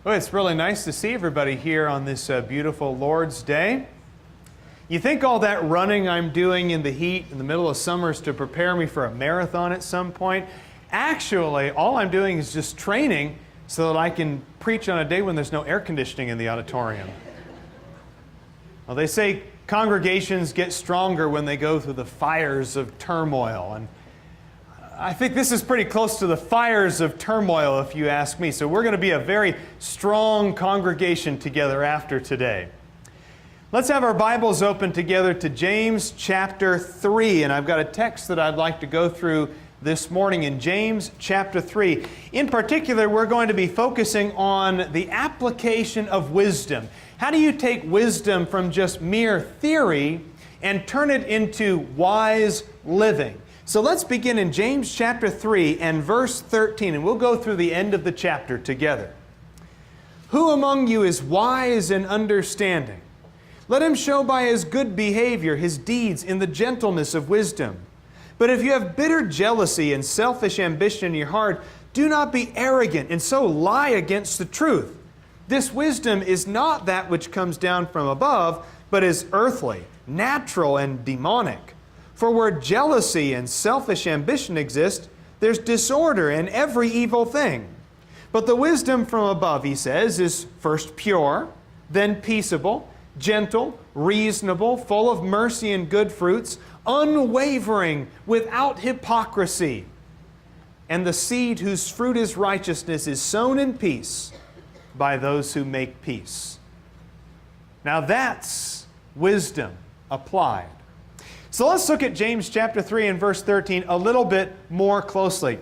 Well, it's really nice to see everybody here on this beautiful Lord's Day. You think all that running I'm doing in the heat in the middle of summer is to prepare me for a marathon at some point? Actually, all I'm doing is just training so that I can preach on a day when there's no air conditioning in the auditorium. Well, they say congregations get stronger when they go through the fires of turmoil, and I think this is pretty close to the fires of turmoil, if you ask me. So we're going to be a very strong congregation together after today. Let's have our Bibles open together to James chapter 3. And I've got a text that I'd like to go through this morning in James chapter 3. In particular, we're going to be focusing on the application of wisdom. How do you take wisdom from just mere theory and turn it into wise living? So let's begin in James chapter 3 and verse 13, and we'll go through the end of the chapter together. Who among you is wise and understanding? Let him show by his good behavior his deeds in the gentleness of wisdom. But if you have bitter jealousy and selfish ambition in your heart, do not be arrogant and so lie against the truth. This wisdom is not that which comes down from above, but is earthly, natural, and demonic. For where jealousy and selfish ambition exist, there's disorder and every evil thing. But the wisdom from above, he says, is first pure, then peaceable, gentle, reasonable, full of mercy and good fruits, unwavering, without hypocrisy. And the seed whose fruit is righteousness is sown in peace by those who make peace. Now that's wisdom applied. So let's look at James chapter 3 and verse 13 a little bit more closely.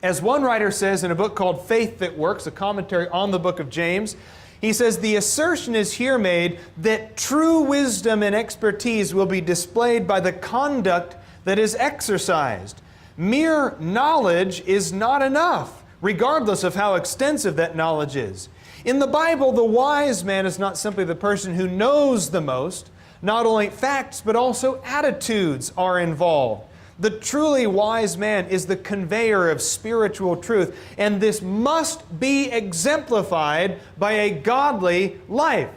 As one writer says in a book called Faith That Works, a commentary on the book of James, he says, the assertion is here made that true wisdom and expertise will be displayed by the conduct that is exercised. Mere knowledge is not enough, regardless of how extensive that knowledge is. In the Bible, the wise man is not simply the person who knows the most. Not only facts, but also attitudes are involved. The truly wise man is the conveyor of spiritual truth, and this must be exemplified by a godly life.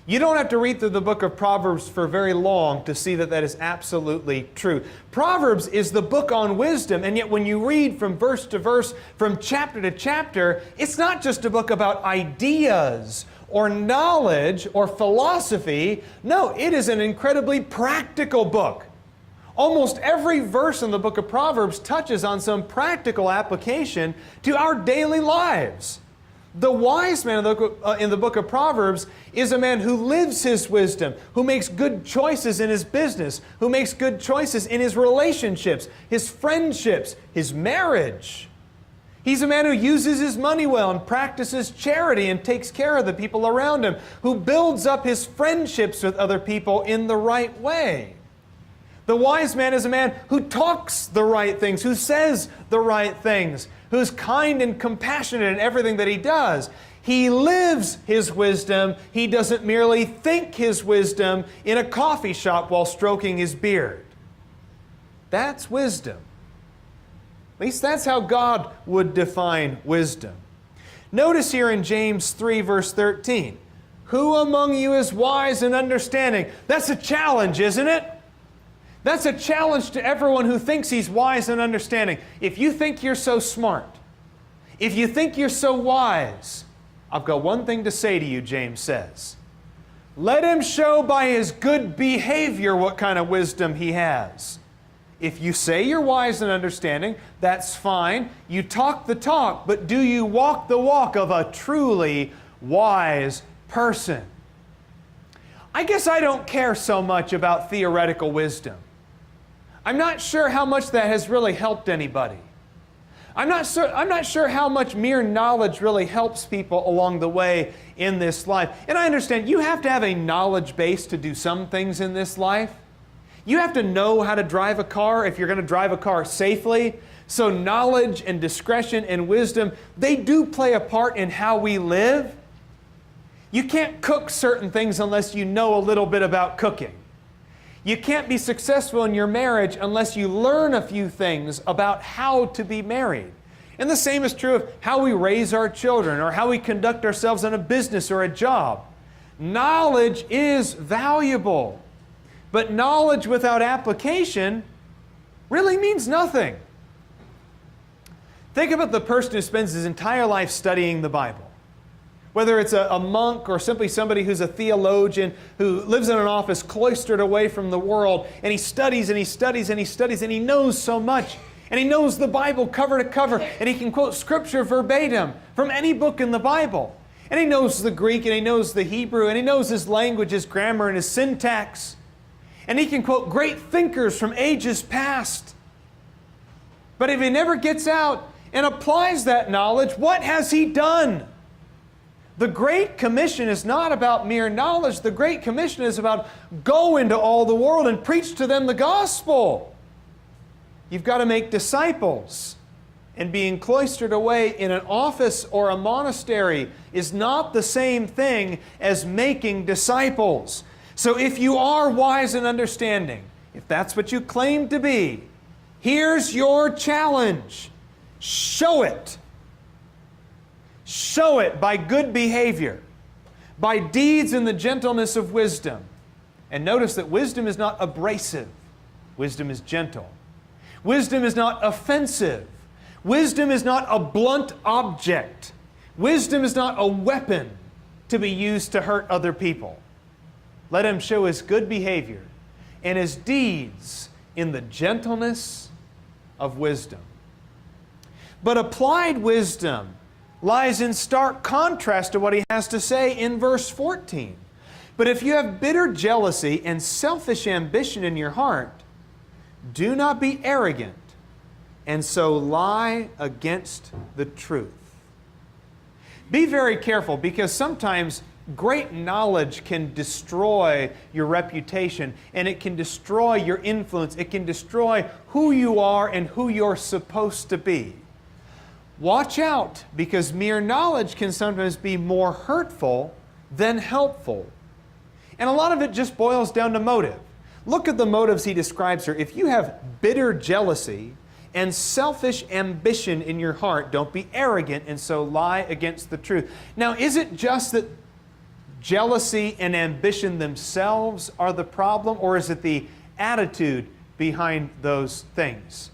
You don't have to read through the book of Proverbs for very long to see that that is absolutely true. Proverbs is the book on wisdom, and yet when you read from verse to verse, from chapter to chapter, it's not just a book about ideas or knowledge or philosophy. No, it is an incredibly practical book. Almost every verse in the book of Proverbs touches on some practical application to our daily lives. The wise man in the book of Proverbs is a man who lives his wisdom, who makes good choices in his business, who makes good choices in his relationships, his friendships, his marriage. He's a man who uses his money well and practices charity and takes care of the people around him, who builds up his friendships with other people in the right way. The wise man is a man who talks the right things, who says the right things, who's kind and compassionate in everything that he does. He lives his wisdom. He doesn't merely think his wisdom in a coffee shop while stroking his beard. That's wisdom. At least that's how God would define wisdom. Notice here in James 3 verse 13, who among you is wise and understanding? That's a challenge, isn't it? That's a challenge to everyone who thinks he's wise and understanding. If you think you're so smart, if you think you're so wise, I've got one thing to say to you, James says. Let him show by his good behavior what kind of wisdom he has. If you say you're wise and understanding, that's fine. You talk the talk, but do you walk the walk of a truly wise person? I guess I don't care so much about theoretical wisdom. I'm not sure how much that has really helped anybody. I'm not sure how much mere knowledge really helps people along the way in this life. And I understand you have to have a knowledge base to do some things in this life. You have to know how to drive a car if you're going to drive a car safely. So knowledge and discretion and wisdom, they do play a part in how we live. You can't cook certain things unless you know a little bit about cooking. You can't be successful in your marriage unless you learn a few things about how to be married. And the same is true of how we raise our children or how we conduct ourselves in a business or a job. Knowledge is valuable, but knowledge without application really means nothing. Think about the person who spends his entire life studying the Bible. Whether it's a monk or simply somebody who's a theologian who lives in an office cloistered away from the world, and he studies and he studies and he studies and he knows so much. And he knows the Bible cover to cover, and he can quote Scripture verbatim from any book in the Bible. And he knows the Greek, and he knows the Hebrew, and he knows his language, his grammar, and his syntax. And he can quote great thinkers from ages past. But if he never gets out and applies that knowledge, what has he done? The Great Commission is not about mere knowledge. The Great Commission is about go into all the world and preach to them the gospel. You've got to make disciples. And being cloistered away in an office or a monastery is not the same thing as making disciples. So if you are wise and understanding, if that's what you claim to be, here's your challenge. Show it. Show it by good behavior, by deeds in the gentleness of wisdom. And notice that wisdom is not abrasive. Wisdom is gentle. Wisdom is not offensive. Wisdom is not a blunt object. Wisdom is not a weapon to be used to hurt other people. Let him show his good behavior and his deeds in the gentleness of wisdom. But applied wisdom lies in stark contrast to what he has to say in verse 14. But if you have bitter jealousy and selfish ambition in your heart, do not be arrogant, and so lie against the truth. Be very careful, because sometimes great knowledge can destroy your reputation, and it can destroy your influence. It can destroy who you are and who you're supposed to be. Watch out, because mere knowledge can sometimes be more hurtful than helpful. And a lot of it just boils down to motive. Look at the motives he describes here. If you have bitter jealousy and selfish ambition in your heart, don't be arrogant and so lie against the truth. Now, is it just that jealousy and ambition themselves are the problem, or is it the attitude behind those things?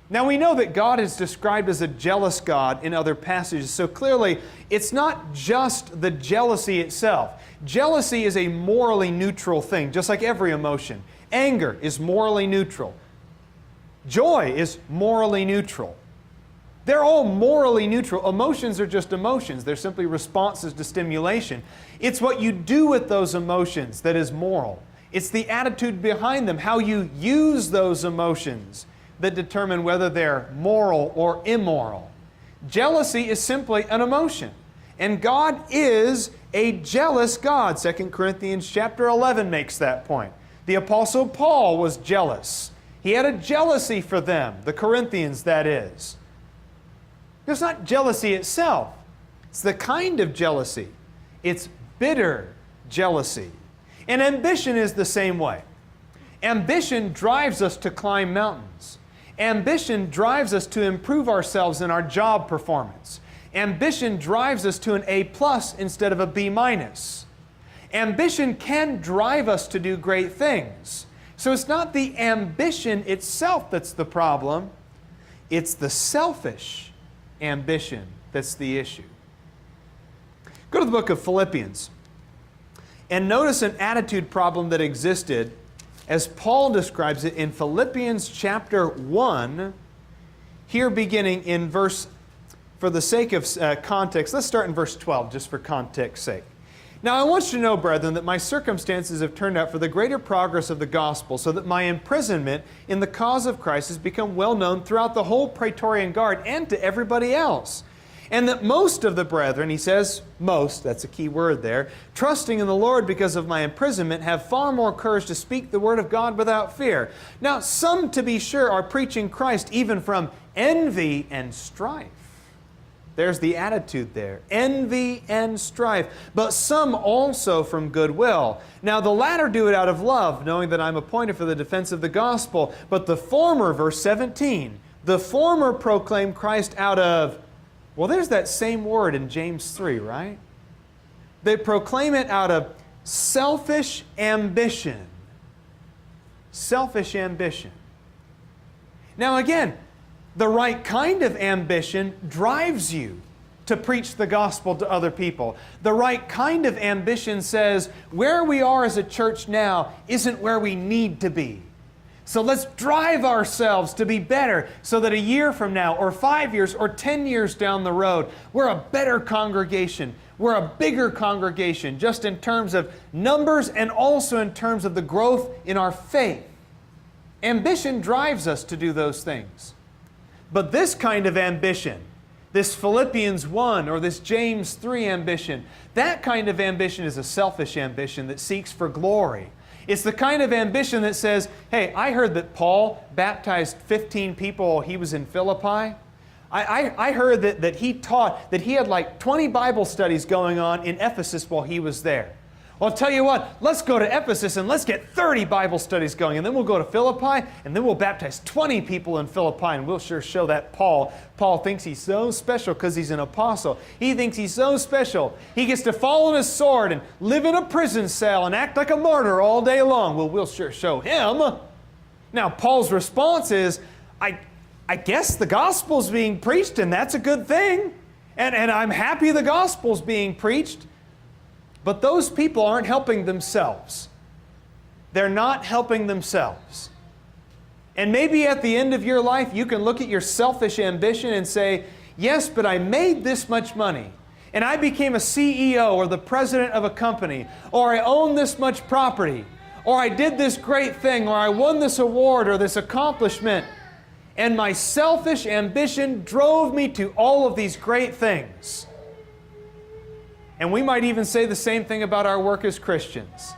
Now, we know that God is described as a jealous God in other passages, so clearly it's not just the jealousy itself. Jealousy is a morally neutral thing, just like every emotion. Anger is morally neutral. Joy is morally neutral. They're all morally neutral. Emotions are just emotions. They're simply responses to stimulation. It's what you do with those emotions that is moral. It's the attitude behind them, how you use those emotions, that determine whether they're moral or immoral. Jealousy is simply an emotion. And God is a jealous God. 2 Corinthians chapter 11 makes that point. The Apostle Paul was jealous. He had a jealousy for them, the Corinthians, that is. It's not jealousy itself. It's the kind of jealousy. It's bitter jealousy. And ambition is the same way. Ambition drives us to climb mountains. Ambition drives us to improve ourselves in our job performance. Ambition drives us to an A+ instead of a B-. Ambition can drive us to do great things. So it's not the ambition itself that's the problem. It's the selfish ambition that's the issue. Go to the book of Philippians and notice an attitude problem that existed as Paul describes it in Philippians chapter 1, here beginning in verse, for the sake of context, let's start in verse 12, just for context's sake. Now I want you to know, brethren, that my circumstances have turned out for the greater progress of the gospel, so that my imprisonment in the cause of Christ has become well known throughout the whole Praetorian Guard and to everybody else. And that most of the brethren, he says, most, that's a key word there, trusting in the Lord because of my imprisonment, have far more courage to speak the word of God without fear. Now, some, to be sure, are preaching Christ even from envy and strife. There's the attitude there, envy and strife. But some also from goodwill. Now, the latter do it out of love, knowing that I'm appointed for the defense of the gospel. But the former, verse 17, The former proclaim Christ out of, well, there's that same word in James 3, right? They proclaim it out of selfish ambition. Selfish ambition. Now again, the right kind of ambition drives you to preach the gospel to other people. The right kind of ambition says, where we are as a church now isn't where we need to be. So let's drive ourselves to be better so that a year from now, or 5 years, or 10 years down the road, we're a better congregation. We're a bigger congregation, just in terms of numbers and also in terms of the growth in our faith. Ambition drives us to do those things. But this kind of ambition, this Philippians 1 or this James 3 ambition, that kind of ambition is a selfish ambition that seeks for glory. It's the kind of ambition that says, hey, I heard that Paul baptized 15 people while he was in Philippi. I heard that he taught, that he had like 20 Bible studies going on in Ephesus while he was there. Well, I'll tell you what, let's go to Ephesus and let's get 30 Bible studies going. And then we'll go to Philippi and then we'll baptize 20 people in Philippi. And we'll sure show that Paul thinks he's so special because he's an apostle. He thinks he's so special. He gets to fall on his sword and live in a prison cell and act like a martyr all day long. Well, we'll sure show him. Now, Paul's response is, I guess the gospel's being preached and that's a good thing. And I'm happy the gospel's being preached. But those people aren't helping themselves. They're not helping themselves. And maybe at the end of your life, you can look at your selfish ambition and say, yes, but I made this much money, and I became a CEO or the president of a company, or I own this much property, or I did this great thing, or I won this award or this accomplishment, and my selfish ambition drove me to all of these great things. And we might even say the same thing about our work as Christians.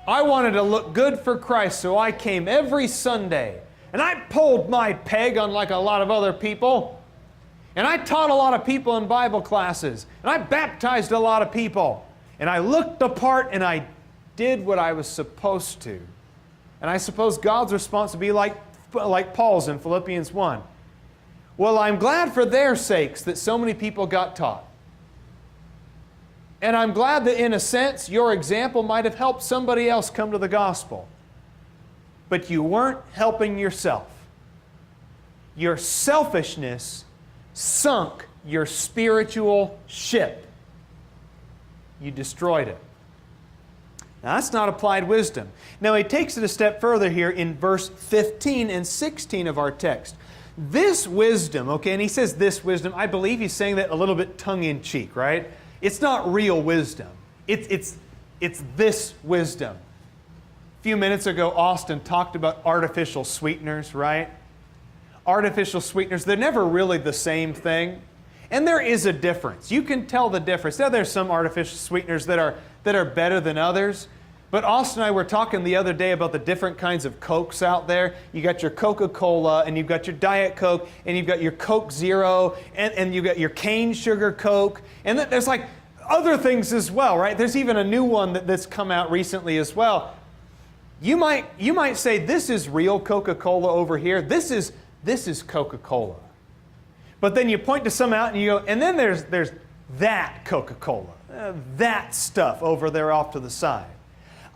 I wanted to look good for Christ, so I came every Sunday. And I pulled my peg, unlike a lot of other people. And I taught a lot of people in Bible classes. And I baptized a lot of people. And I looked the part and I did what I was supposed to. And I suppose God's response would be like Paul's in Philippians 1. Well, I'm glad for their sakes that so many people got taught. And I'm glad that in a sense your example might have helped somebody else come to the gospel. But you weren't helping yourself. Your selfishness sunk your spiritual ship. You destroyed it. Now that's not applied wisdom. Now he takes it a step further here in verse 15 and 16 of our text. This wisdom, okay, and he says this wisdom, I believe he's saying that a little bit tongue-in-cheek, right? It's not real wisdom. It's this wisdom. A few minutes ago, Austin talked about artificial sweeteners, right? Artificial sweeteners, they're never really the same thing. And there is a difference. You can tell the difference. Now, there's some artificial sweeteners that are better than others. But Austin and I were talking the other day about the different kinds of Cokes out there. You got your Coca-Cola, and you've got your Diet Coke, and you've got your Coke Zero, and you've got your cane sugar Coke. And there's like other things as well, right? There's even a new one that's come out recently as well. You might say, this is real Coca-Cola over here. This is Coca-Cola. But then you point to some out and you go, and then there's that Coca-Cola, that stuff over there off to the side.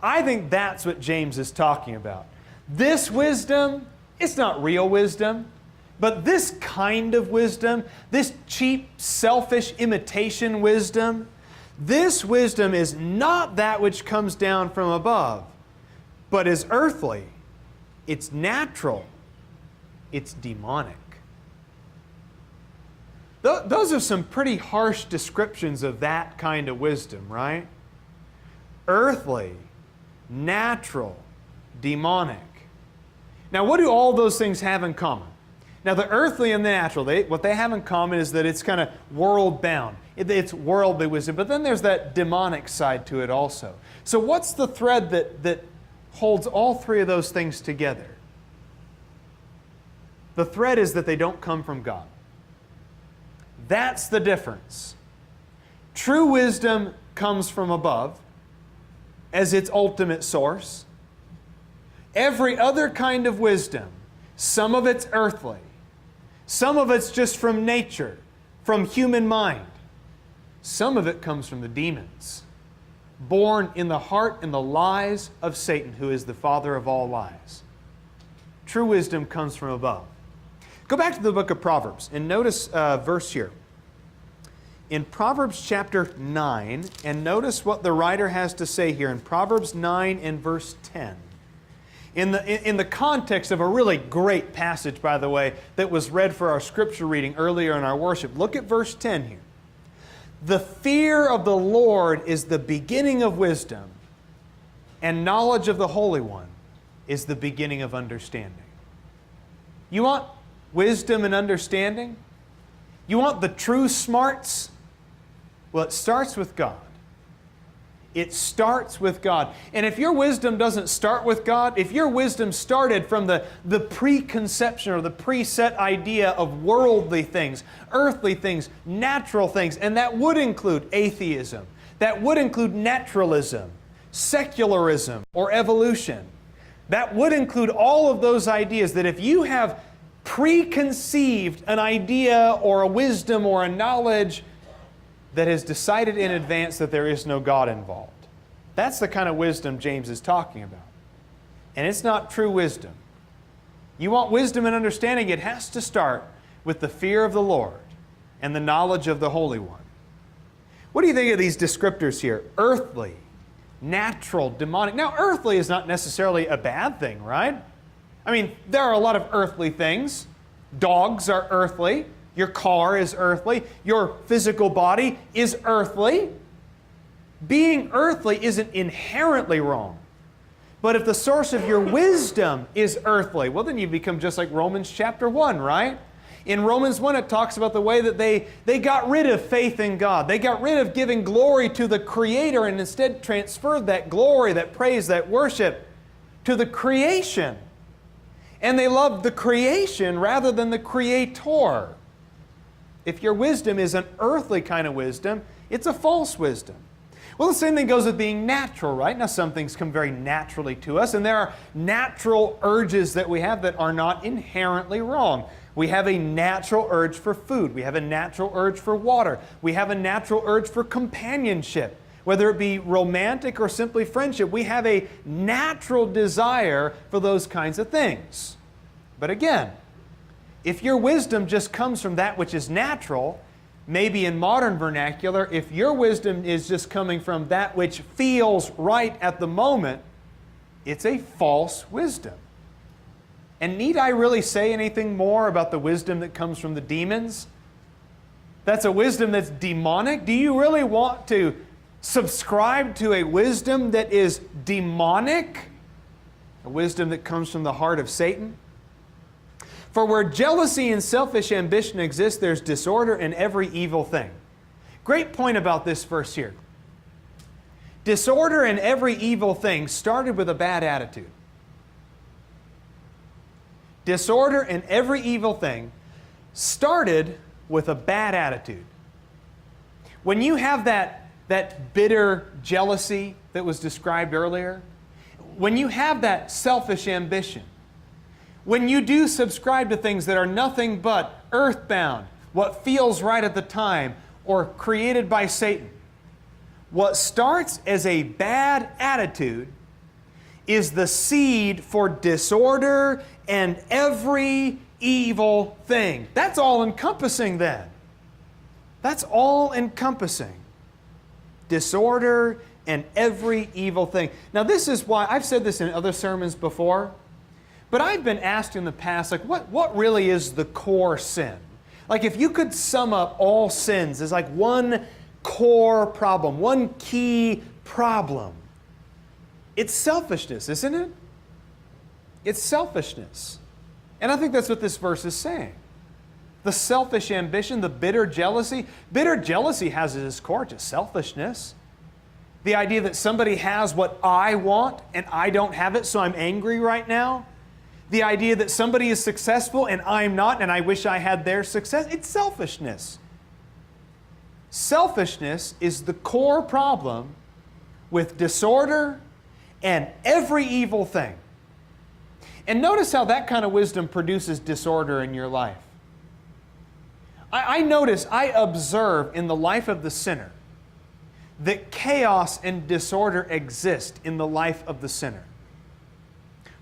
I think that's what James is talking about. This wisdom, it's not real wisdom, but this kind of wisdom, this cheap, selfish imitation wisdom, this wisdom is not that which comes down from above, but is earthly, it's natural, it's demonic. Those are some pretty harsh descriptions of that kind of wisdom, right? Earthly, natural, demonic. Now, what do all those things have in common? Now, the earthly and the natural, what they have in common is that it's kind of world-bound. It's worldly wisdom. But then there's that demonic side to it also. So what's the thread that holds all three of those things together? The thread is that they don't come from God. That's the difference. True wisdom comes from above as its ultimate source. Every other kind of wisdom Some of it's earthly. Some of it's just from nature, from human mind. Some of it comes from the demons, born in the heart and the lies of Satan, who is the father of all lies. True wisdom comes from above. Go back to the book of Proverbs and notice a verse here. In Proverbs chapter 9, and notice what the writer has to say here in Proverbs 9 and verse 10. In the context of a really great passage, by the way, that was read for our scripture reading earlier in our worship. Look at verse 10 here. The fear of the Lord is the beginning of wisdom, and knowledge of the Holy One is the beginning of understanding. You want wisdom and understanding? You want the true smarts? Well, it starts with God. It starts with God. And if your wisdom doesn't start with God, if your wisdom started from the preconception or the preset idea of worldly things, earthly things, natural things, and that would include atheism, that would include naturalism, secularism, or evolution, that would include all of those ideas, that if you have preconceived an idea or a wisdom or a knowledge that has decided in advance that there is no God involved. That's the kind of wisdom James is talking about. And it's not true wisdom. You want wisdom and understanding, it has to start with the fear of the Lord and the knowledge of the Holy One. What do you think of these descriptors here? Earthly, natural, demonic. Now, earthly is not necessarily a bad thing, right? I mean, there are a lot of earthly things. Dogs are earthly. Your car is earthly. Your physical body is earthly. Being earthly isn't inherently wrong. But if the source of your wisdom is earthly, well, then you become just like Romans chapter 1, right? In Romans 1, it talks about the way that they got rid of faith in God. They got rid of giving glory to the Creator and instead transferred that glory, that praise, that worship to the creation. And they loved the creation rather than the Creator. If your wisdom is an earthly kind of wisdom, it's a false wisdom. Well, the same thing goes with being natural, right? Now, some things come very naturally to us, and there are natural urges that we have that are not inherently wrong. We have a natural urge for food. We have a natural urge for water. We have a natural urge for companionship. Whether it be romantic or simply friendship, we have a natural desire for those kinds of things. But again, if your wisdom just comes from that which is natural, maybe in modern vernacular, if your wisdom is just coming from that which feels right at the moment, it's a false wisdom. And need I really say anything more about the wisdom that comes from the demons? That's a wisdom that's demonic? Do you really want to subscribe to a wisdom that is demonic? A wisdom that comes from the heart of Satan? For where jealousy and selfish ambition exist, there's disorder in every evil thing. Great point about this verse here. Disorder in every evil thing started with a bad attitude. Disorder in every evil thing started with a bad attitude. When you have that bitter jealousy that was described earlier, when you have that selfish ambition, when you do subscribe to things that are nothing but earthbound, what feels right at the time, or created by Satan, what starts as a bad attitude is the seed for disorder and every evil thing. That's all encompassing then. That's all encompassing. Disorder and every evil thing. Now this is why, I've said this in other sermons before, but I've been asked in the past, like, what really is the core sin? Like, if you could sum up all sins as like one core problem, one key problem, it's selfishness, isn't it? It's selfishness. And I think that's what this verse is saying. The selfish ambition, the bitter jealousy. Bitter jealousy has at its core just selfishness. The idea that somebody has what I want and I don't have it, so I'm angry right now. The idea that somebody is successful and I'm not, and I wish I had their success. It's selfishness. Selfishness is the core problem with disorder and every evil thing. And notice how that kind of wisdom produces disorder in your life. I observe in the life of the sinner that chaos and disorder exist in the life of the sinner.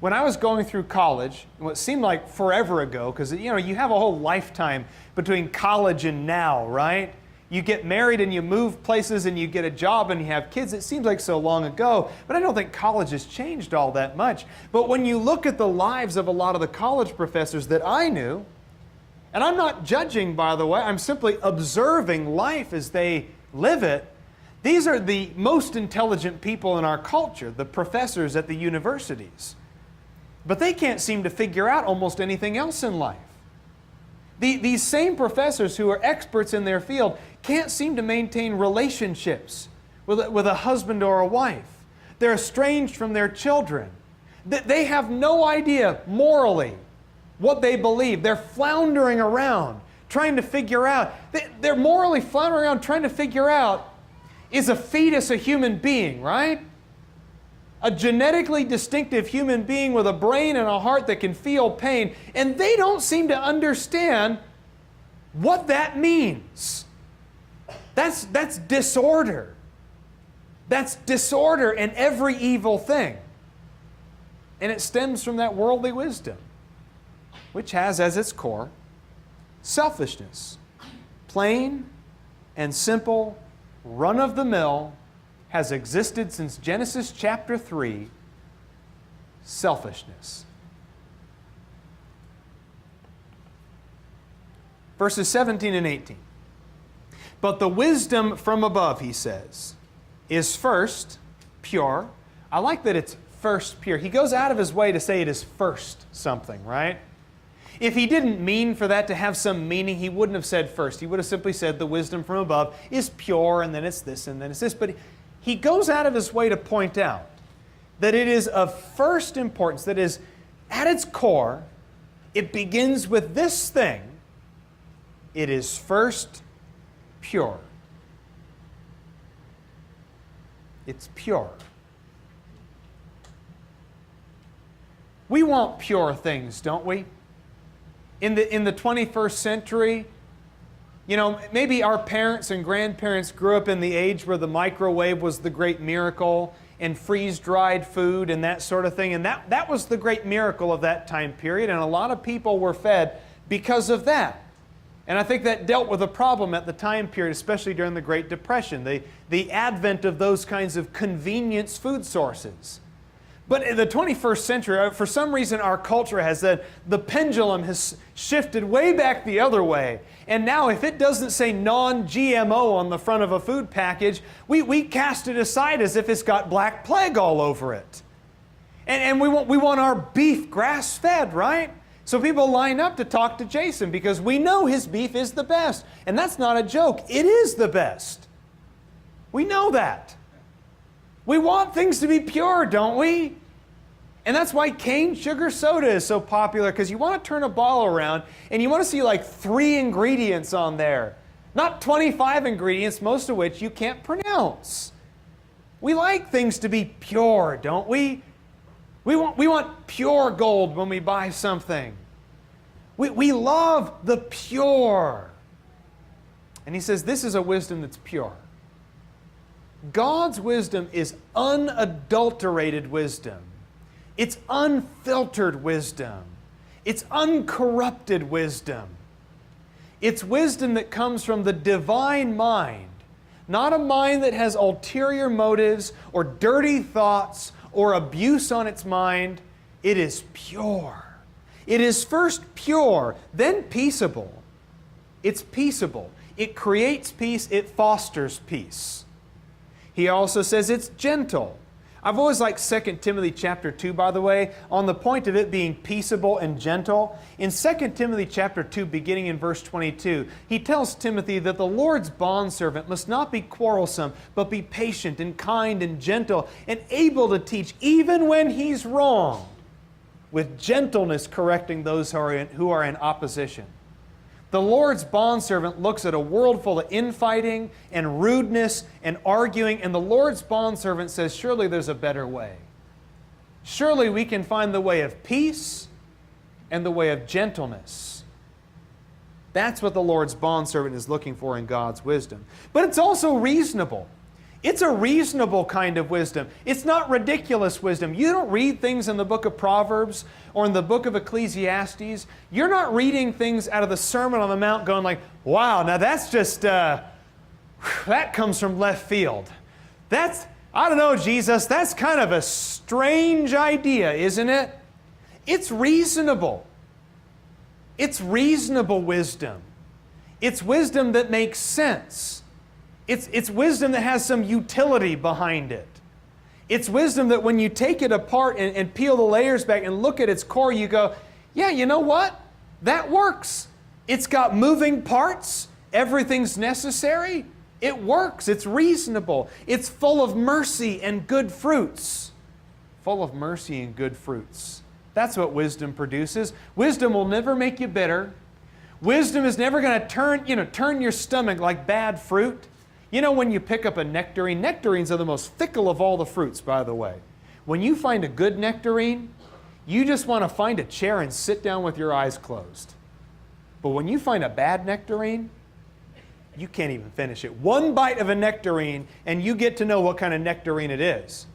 When I was going through college, what seemed like forever ago, because you have a whole lifetime between college and now, right? You get married and you move places and you get a job and you have kids. It seems like so long ago, but I don't think college has changed all that much. But when you look at the lives of a lot of the college professors that I knew, and I'm not judging, by the way, I'm simply observing life as they live it. These are the most intelligent people in our culture, the professors at the universities. But they can't seem to figure out almost anything else in life. These same professors who are experts in their field can't seem to maintain relationships with a husband or a wife. They're estranged from their children. They have no idea morally what they believe. They're floundering around trying to figure out. They're morally floundering around trying to figure out, is a fetus a human being, right? A genetically distinctive human being with a brain and a heart that can feel pain, and they don't seem to understand what that means. That's disorder. That's disorder and every evil thing. And it stems from that worldly wisdom, which has as its core selfishness. Plain and simple, run-of-the-mill, has existed since Genesis chapter 3, selfishness. Verses 17 and 18. But the wisdom from above, he says, is first pure. I like that it's first pure. He goes out of his way to say it is first something, right? If he didn't mean for that to have some meaning, he wouldn't have said first. He would have simply said the wisdom from above is pure, and then it's this, and then it's this. But he goes out of his way to point out that it is of first importance, that is, at its core, it begins with this thing. It is first pure. It's pure. We want pure things, don't we? In the 21st century, maybe our parents and grandparents grew up in the age where the microwave was the great miracle and freeze-dried food and that sort of thing. And that was the great miracle of that time period. And a lot of people were fed because of that. And I think that dealt with a problem at the time period, especially during the Great Depression, the advent of those kinds of convenience food sources. But in the 21st century, for some reason, our culture has said the pendulum has shifted way back the other way. And now if it doesn't say non-GMO on the front of a food package, we cast it aside as if it's got black plague all over it. And we want our beef grass-fed, right? So people line up to talk to Jason because we know his beef is the best. And that's not a joke. It is the best. We know that. We want things to be pure, don't we? And that's why cane sugar soda is so popular, because you want to turn a bottle around and you want to see like 3 ingredients on there. Not 25 ingredients, most of which you can't pronounce. We like things to be pure, don't we? We want pure gold when we buy something. We love the pure. And he says this is a wisdom that's pure. God's wisdom is unadulterated wisdom. It's unfiltered wisdom. It's uncorrupted wisdom. It's wisdom that comes from the divine mind, not a mind that has ulterior motives or dirty thoughts or abuse on its mind. It is pure. It is first pure, then peaceable. It's peaceable. It creates peace. It fosters peace. He also says it's gentle. I've always liked 2 Timothy chapter 2, by the way, on the point of it being peaceable and gentle. In 2 Timothy chapter 2, beginning in verse 22, he tells Timothy that the Lord's bondservant must not be quarrelsome, but be patient and kind and gentle and able to teach, even when he's wrong, with gentleness correcting those who are in opposition. The Lord's bondservant looks at a world full of infighting and rudeness and arguing, and the Lord's bondservant says, surely there's a better way. surely we can find the way of peace and the way of gentleness. That's what the Lord's bondservant is looking for in God's wisdom. But it's also reasonable. It's a reasonable kind of wisdom. It's not ridiculous wisdom. You don't read things in the book of Proverbs or in the book of Ecclesiastes. You're not reading things out of the Sermon on the Mount going like, wow, now that's just, that comes from left field. I don't know, Jesus, that's kind of a strange idea, isn't it? It's reasonable. It's reasonable wisdom. It's wisdom that makes sense. It's wisdom that has some utility behind it. It's wisdom that when you take it apart and peel the layers back and look at its core, you go, yeah, you know what? That works. It's got moving parts. Everything's necessary. It works. It's reasonable. It's full of mercy and good fruits. Full of mercy and good fruits. That's what wisdom produces. Wisdom will never make you bitter. Wisdom is never going to turn your stomach like bad fruit. You know when you pick up a nectarine, nectarines are the most fickle of all the fruits, by the way. When you find a good nectarine, you just want to find a chair and sit down with your eyes closed. But when you find a bad nectarine, you can't even finish it. One bite of a nectarine and you get to know what kind of nectarine it is.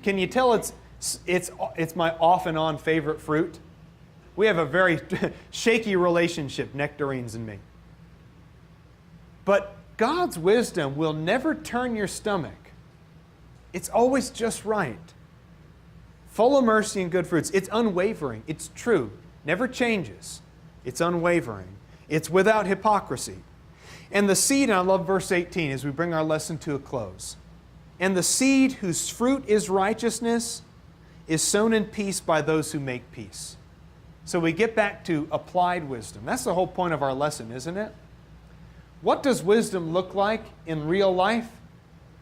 Can you tell it's my off and on favorite fruit? We have a very shaky relationship, nectarines and me. But God's wisdom will never turn your stomach. It's always just right. Full of mercy and good fruits. It's unwavering. It's true. Never changes. It's unwavering. It's without hypocrisy. And the seed, and I love verse 18 as we bring our lesson to a close. And the seed whose fruit is righteousness is sown in peace by those who make peace. So we get back to applied wisdom. That's the whole point of our lesson, isn't it? What does wisdom look like in real life?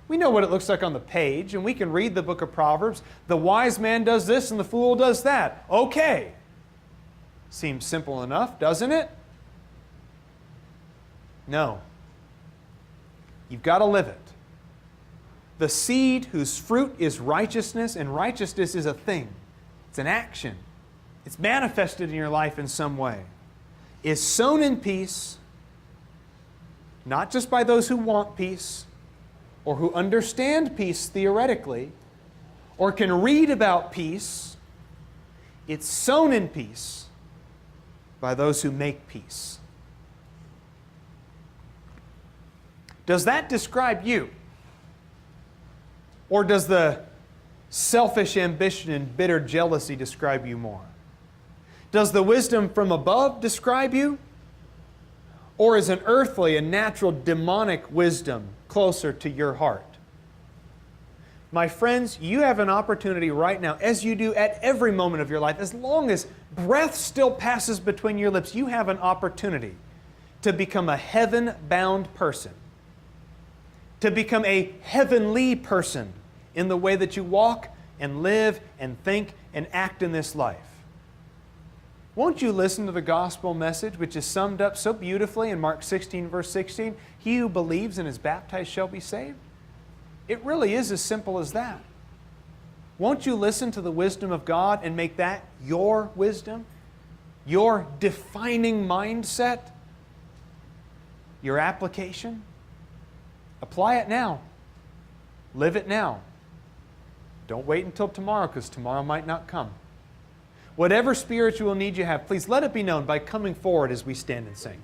We know what it looks like on the page, and we can read the book of Proverbs. The wise man does this and the fool does that. Okay. Seems simple enough, doesn't it? No. You've got to live it. The seed whose fruit is righteousness, and righteousness is a thing. It's an action. It's manifested in your life in some way, is sown in peace, not just by those who want peace or who understand peace theoretically or can read about peace. It's sown in peace by those who make peace. Does that describe you? Or does the selfish ambition and bitter jealousy describe you more? Does the wisdom from above describe you? Or is an earthly and natural demonic wisdom closer to your heart? My friends, you have an opportunity right now, as you do at every moment of your life, as long as breath still passes between your lips, you have an opportunity to become a heaven-bound person, to become a heavenly person in the way that you walk and live and think and act in this life. Won't you listen to the gospel message, which is summed up so beautifully in Mark 16, verse 16? He who believes and is baptized shall be saved. It really is as simple as that. Won't you listen to the wisdom of God and make that your wisdom, your defining mindset, your application? Apply it now. Live it now. Don't wait until tomorrow, because tomorrow might not come. Whatever spiritual need you have, please let it be known by coming forward as we stand and sing.